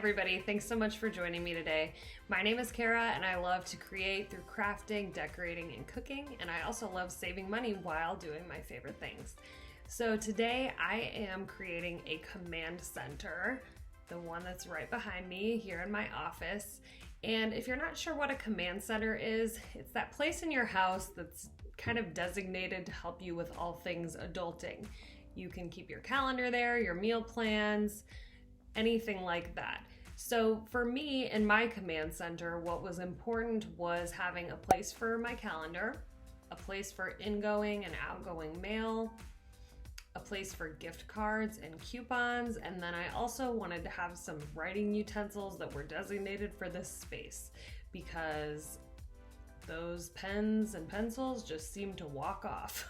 everybody, thanks so much for joining me today. My name is Kara and I love to create through crafting, decorating, and cooking, and I also love saving money while doing my favorite things. So today I am creating a command center, the one that's right behind me here in my office. And if you're not sure what a command center is, it's that place in your house that's kind of designated to help you with all things adulting. You can keep your calendar there, your meal plans, anything like that. So for me in my command center, what was important was having a place for my calendar, a place for ingoing and outgoing mail, a place for gift cards and coupons, and then I also wanted to have some writing utensils that were designated for this space because those pens and pencils just seem to walk off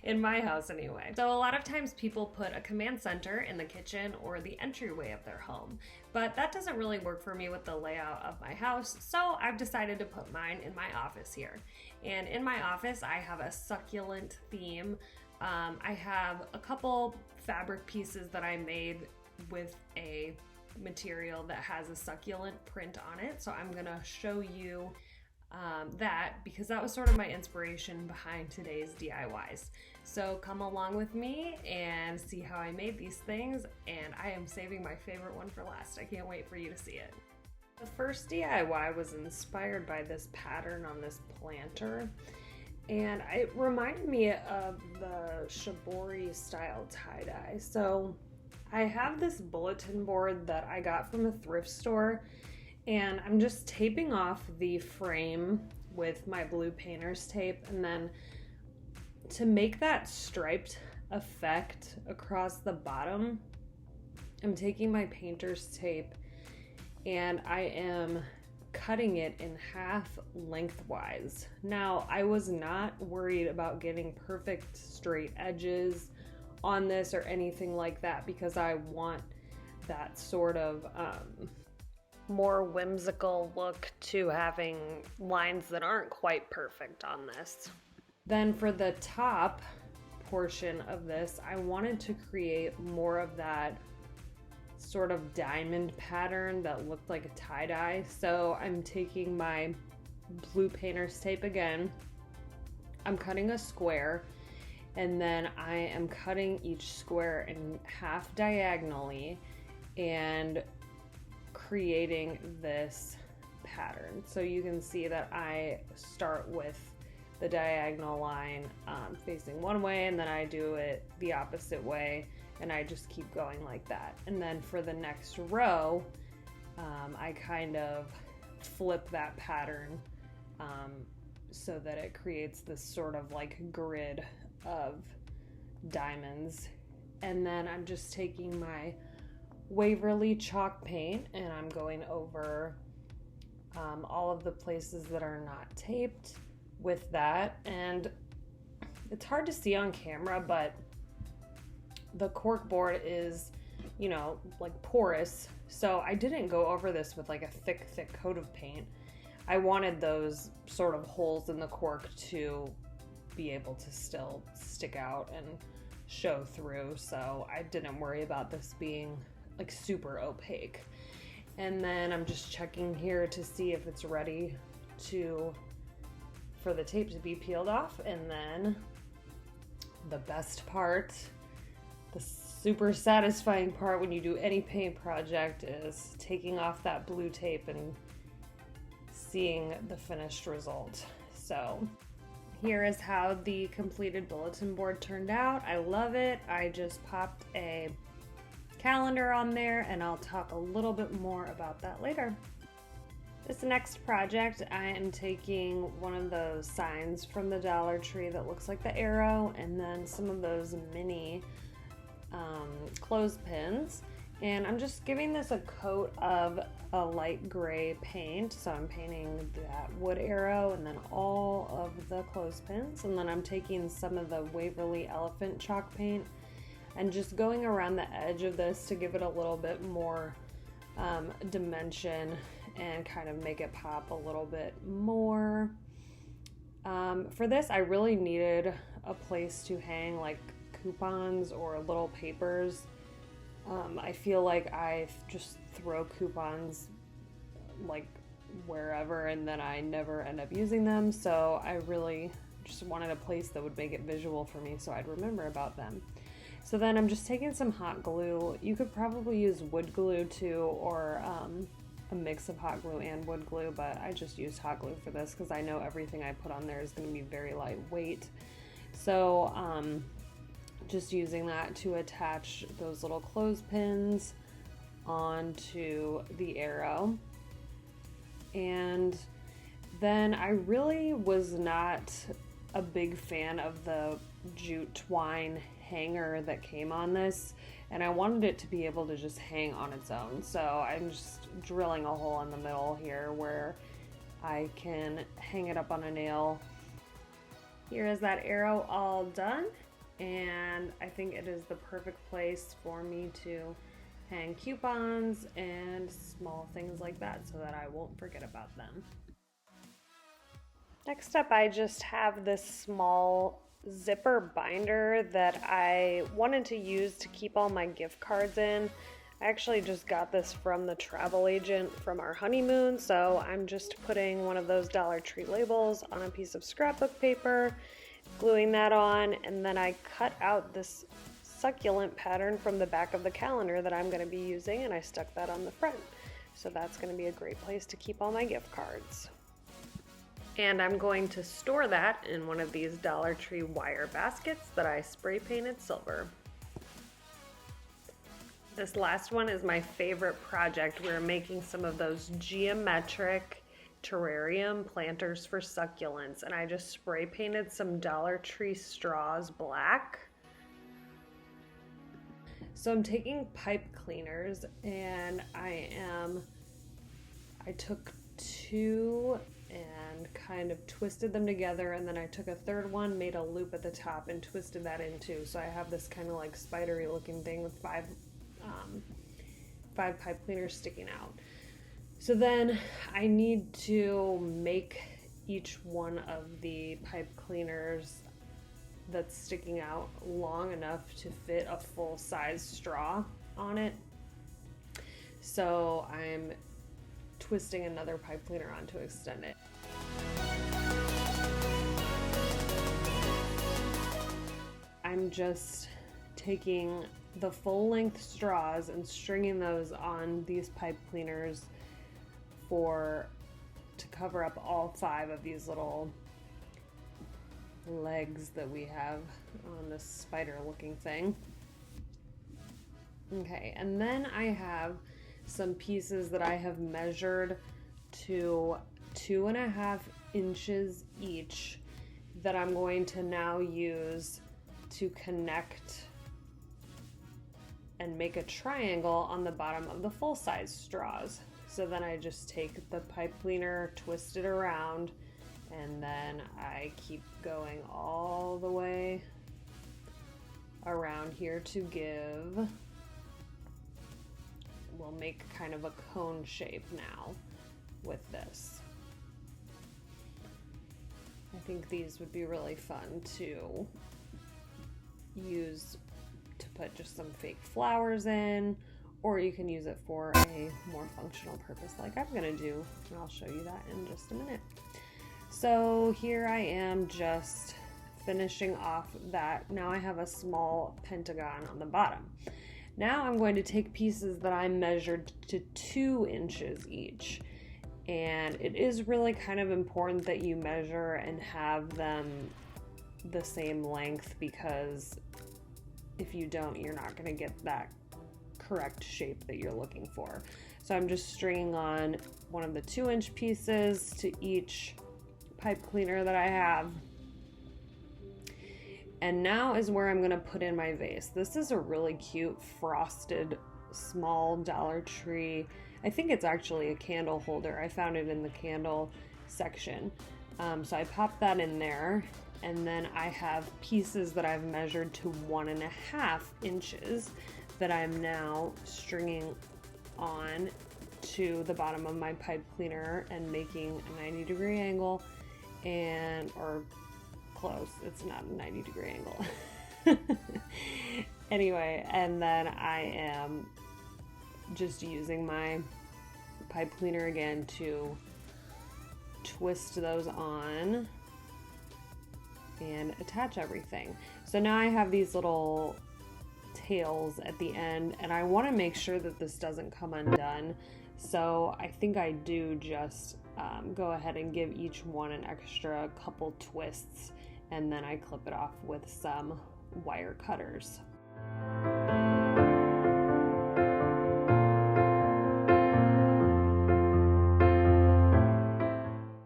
in my house anyway. So a lot of times people put a command center in the kitchen or the entryway of their home, but that doesn't really work for me with the layout of my house. So I've decided to put mine in my office here. And in my office, I have a succulent theme. I have a couple fabric pieces that I made with a material that has a succulent print on it. So I'm gonna show you that because that was sort of my inspiration behind today's DIYs. So come along with me and see how I made these things, and I am saving my favorite one for last. I can't wait for you to see it. The first DIY was inspired by this pattern on this planter, and it reminded me of the shibori style tie-dye. So I have this bulletin board that I got from a thrift store, and I'm just taping off the frame with my blue painter's tape, and then to make that striped effect across the bottom, I'm taking my painter's tape and I am cutting it in half lengthwise. Now, I was not worried about getting perfect straight edges on this or anything like that because I want that sort of more whimsical look to having lines that aren't quite perfect on this. Then for the top portion of this, I wanted to create more of that sort of diamond pattern that looked like a tie-dye. So I'm taking my blue painter's tape again, I'm cutting a square, and then I am cutting each square in half diagonally and creating this pattern. So you can see that I start with the diagonal line facing one way, and then I do it the opposite way, and I just keep going like that. And then for the next row, I kind of flip that pattern so that it creates this sort of like grid of diamonds. And then I'm just taking my Waverly chalk paint and I'm going over all of the places that are not taped with that. And it's hard to see on camera, but the cork board is, you know, like porous, so I didn't go over this with like a thick coat of paint. I wanted those sort of holes in the cork to be able to still stick out and show through, so I didn't worry about this being like super opaque. And then I'm just checking here to see if it's ready for the tape to be peeled off. And then the best part, the super satisfying part when you do any paint project, is taking off that blue tape and seeing the finished result. So here is how the completed bulletin board turned out. I love it. I just popped a calendar on there, and I'll talk a little bit more about that later. This next project, I am taking one of those signs from the Dollar Tree that looks like the arrow, and then some of those mini clothespins, and I'm just giving this a coat of a light gray paint. So I'm painting that wood arrow and then all of the clothespins, and then I'm taking some of the Waverly elephant chalk paint and just going around the edge of this to give it a little bit more dimension and kind of make it pop a little bit more. For this, I really needed a place to hang like coupons or little papers I feel like I just throw coupons like wherever and then I never end up using them, so I really just wanted a place that would make it visual for me so I'd remember about them. So then I'm just taking some hot glue. You could probably use wood glue too, or a mix of hot glue and wood glue, but I just used hot glue for this because I know everything I put on there is going to be very lightweight. So just using that to attach those little clothespins onto the arrow. And then I really was not a big fan of the jute twine hanger that came on this, and I wanted it to be able to just hang on its own. So I'm just drilling a hole in the middle here where I can hang it up on a nail. Here is that arrow all done, and I think it is the perfect place for me to hang coupons and small things like that so that I won't forget about them. Next up, I just have this small zipper binder that I wanted to use to keep all my gift cards in. I actually just got this from the travel agent from our honeymoon, so I'm just putting one of those Dollar Tree labels on a piece of scrapbook paper, gluing that on, and then I cut out this succulent pattern from the back of the calendar that I'm going to be using, and I stuck that on the front. So that's going to be a great place to keep all my gift cards. And I'm going to store that in one of these Dollar Tree wire baskets that I spray painted silver. This last one is my favorite project. We're making some of those geometric terrarium planters for succulents, and I just spray painted some Dollar Tree straws black. So I'm taking pipe cleaners, and I took two and kind of twisted them together, and then I took a third one, made a loop at the top, and twisted that in too. So I have this kind of like spidery looking thing with five pipe cleaners sticking out. So then I need to make each one of the pipe cleaners that's sticking out long enough to fit a full size straw on it. So I'm twisting another pipe cleaner on to extend it. I'm just taking the full length straws and stringing those on these pipe cleaners to cover up all 5 of these little legs that we have on this spider looking thing. Okay, and then I have some pieces that I have measured to 2.5 inches each that I'm going to now use to connect and make a triangle on the bottom of the full-size straws. So then I just take the pipe cleaner, twist it around, and then I keep going all the way around here to we'll make kind of a cone shape now with this. I think these would be really fun to use to put just some fake flowers in, or you can use it for a more functional purpose like I'm gonna do, and I'll show you that in just a minute. So here I am just finishing off that. Now I have a small pentagon on the bottom. Now I'm going to take pieces that I measured to 2 inches each. And it is really kind of important that you measure and have them the same length, because if you don't, you're not going to get that correct shape that you're looking for. So I'm just stringing on one of the 2-inch pieces to each pipe cleaner that I have. And now is where I'm going to put in my vase. This is a really cute frosted small Dollar Tree. I think it's actually a candle holder. I found it in the candle section. So I popped that in there, and then I have pieces that I've measured to 1.5 inches that I'm now stringing on to the bottom of my pipe cleaner and making a 90-degree angle, or close, it's not a 90-degree angle. Anyway, and then I am just using my pipe cleaner again to twist those on and attach everything. So now I have these little tails at the end, and I want to make sure that this doesn't come undone. So I think I do just go ahead and give each one an extra couple twists, and then I clip it off with some wire cutters.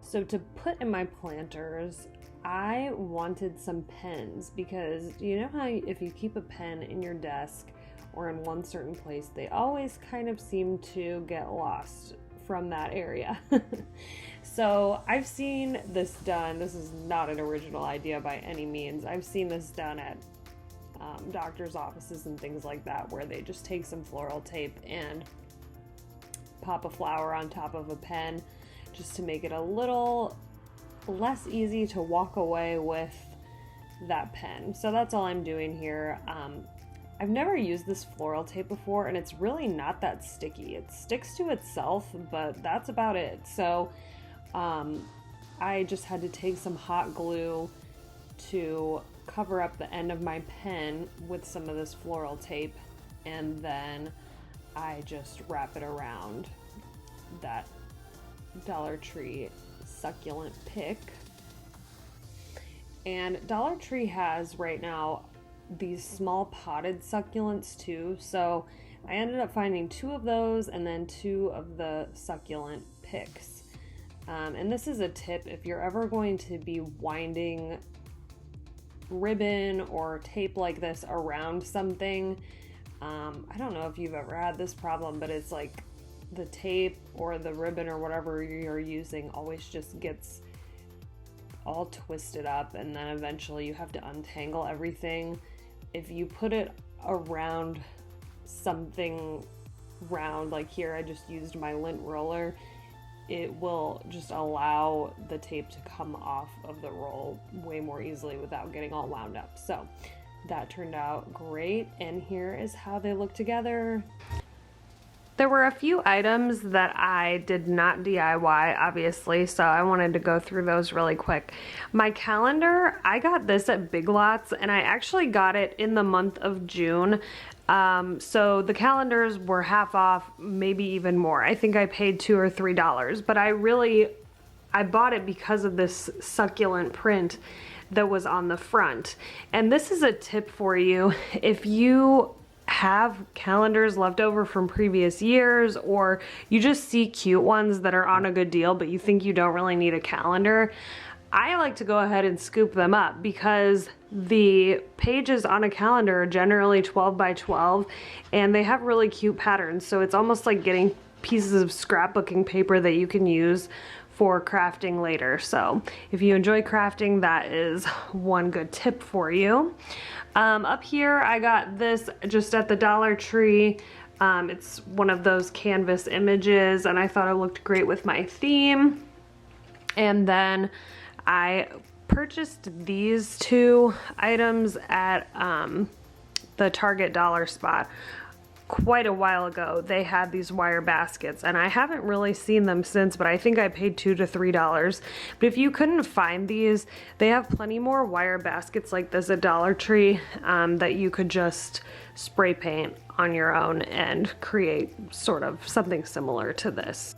So to put in my planters, I wanted some pens, because you know how if you keep a pen in your desk or in one certain place, they always kind of seem to get lost from that area. So I've seen this done. This is not an original idea by any means. I've seen this done at doctor's offices and things like that, where they just take some floral tape and pop a flower on top of a pen just to make it a little less easy to walk away with that pen. So that's all I'm doing here. I've never used this floral tape before, and it's really not that sticky. It sticks to itself, but that's about it. So I just had to take some hot glue to cover up the end of my pen with some of this floral tape, and then I just wrap it around that Dollar Tree succulent pick. And Dollar Tree has right now these small potted succulents too, so I ended up finding 2 of those and then 2 of the succulent picks. And this is a tip: if you're ever going to be winding ribbon or tape like this around something, I don't know if you've ever had this problem, but it's like the tape or the ribbon or whatever you're using always just gets all twisted up, and then eventually you have to untangle everything. If you put it around something round, like here I just used my lint roller, it will just allow the tape to come off of the roll way more easily without getting all wound up. So that turned out great, and here is how they look together. There were a few items that I did not DIY, obviously, so I wanted to go through those really quick. My calendar, I got this at Big Lots, and I actually got it in the month of June. So the calendars were half off, maybe even more. I think I paid $2 or $3, but I bought it because of this succulent print that was on the front. And this is a tip for you: if you have calendars left over from previous years, or you just see cute ones that are on a good deal but you think you don't really need a calendar, I like to go ahead and scoop them up, because the pages on a calendar are generally 12 by 12 and they have really cute patterns, so it's almost like getting pieces of scrapbooking paper that you can use for crafting later. So if you enjoy crafting, that is one good tip for you. Up here I got this just at the Dollar Tree. It's one of those canvas images, and I thought it looked great with my theme. And then I purchased these 2 items at the Target dollar spot quite a while ago. They had these wire baskets, and I haven't really seen them since, but I think I paid $2 to $3. But if you couldn't find these, they have plenty more wire baskets like this at Dollar Tree that you could just spray paint on your own and create sort of something similar to this.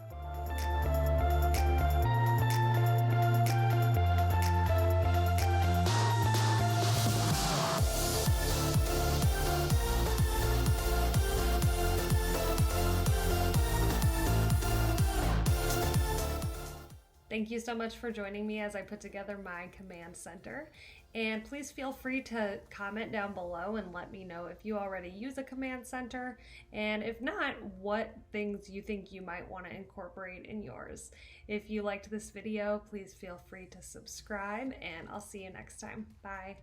Thank you so much for joining me as I put together my command center. And please feel free to comment down below and let me know if you already use a command center, and if not, what things you think you might want to incorporate in yours. If you liked this video, please feel free to subscribe, and I'll see you next time. Bye.